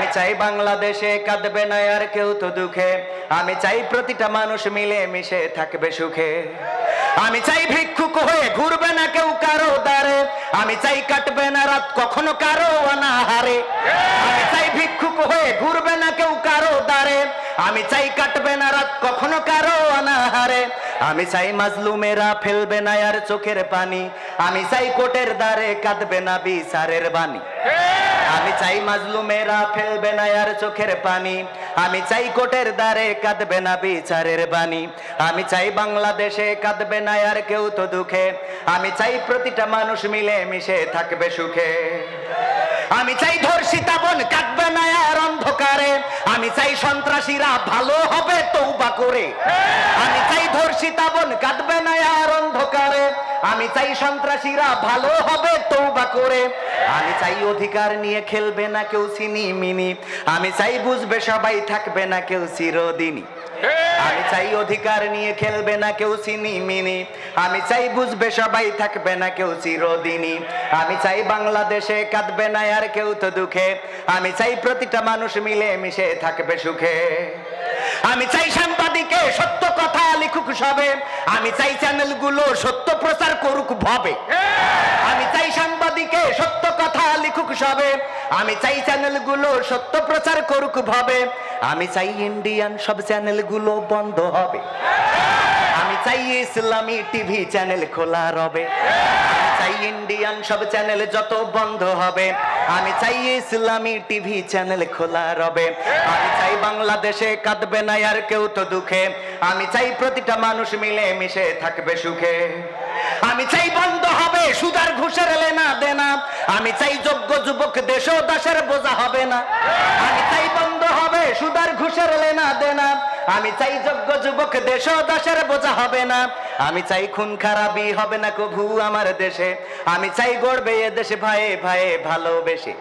আমি চাই বাংলাদেশে কাঁদবে না আর কেউ তো দুঃখে, আমি চাই প্রতিটা মানুষ মিলে মিশে থাকবে সুখে। আমি চাই ভিক্ষুক হয়ে ঘুরবে না কেউ কারো দ্বারে, আমি চাই কাটবে না রাত কখনো কারো অনাহারে। আমি চাই ভিক্ষুক হয়ে ঘুরবে না কেউ কারো দ্বারে, আমি চাই কাটবে না রাত কখনো কারো অনাহারে। আমি চাই মাজলুমেরা ফেলবে না আর চোখের পানি, আমি চাই কোটের দ্বারে কাঁদবে না বিচারের বাণী। আমি চাই মাজলুমেরা ফেলবে না আর চোখের পানি, আমি চাই কোটের দ্বারে কাঁদবে না বিচারের বাণী। আমি চাই বাংলাদেশে কাঁদবে না আর কেউ তো দুঃখে, আমি চাই প্রতিটা মানুষ মিলে মিশে থাকবে সুখে। আমি চাই ধর্ষিতা বোন কাঁদবে না আর অন্ধকারে, আমি চাই সন্ত্রাসীরা ভালো হবে তওবা করে। আমি চাই ধর্ষিতা বোন কাঁদবে না আর অন্ধকারে, আমি চাই সন্ত্রাসীরা ভালো হবে তওবা করে। আমি চাই অধিকার নিয়ে খেলবে না কেউ সিনিমিনি, আমি চাই বুঝবে সবাই থাকবে না কেউ চিরদিনই। আমি চাই অধিকার নিয়ে খেলবে না কেউ সিনিমিনি, আমি চাই বুঝবে সবাই থাকবে না কেউ চিরদিনই। আমি চাই বাংলাদেশে কাঁদবে না আর কেউ তো দুঃখে, আমি চাই প্রতিটা মানুষ মিলে মিশে থাকবে সুখে। আমি চাই সাংবাদিকে সত্য কথা লিখুক সবে, আমি চাই চ্যানেলগুলো সত্য প্রচার করুক ভবে। আমি চাই সাংবাদিকে সত্য কথা লিখুক সবে, আমি চাই চ্যানেলগুলো সত্য প্রচার করুক ভবে। আমি চাই ইন্ডিয়ান সব চ্যানেলগুলো বন্ধ হবে, আমি চাই ইসলামী টিভি চ্যানেল খোলা রবে। আমি চাই ইন্ডিয়ান সব চ্যানেল যত বন্ধ হবে, আমি চাই ইসলামী টিভি চ্যানেল খোলা রবে। আমি চাই বাংলাদেশে কাঁদবে না আর কেউ তো দুঃখে, আমি চাই প্রতিটা মানুষ মিলে মিশে থাকবে সুখে। আমি চাই বন্ধ হবে সুদার ঘুষের লেনা দেনা, আমি চাই যোগ্য যুবক দেশ ও দাসের বোঝা হবে না। আমি চাই বন্ধ হবে সুদার ঘুষের লেনা দেনা, আমি চাই যোগ্য যুবক দেশ ও দাসের বোঝা হবে না। আমি চাই খুন খারাপি হবে না কভু আমার দেশে, আমি চাই গড়বে এ দেশে ভাইয়ে ভাইয়ে ভালোবেসে।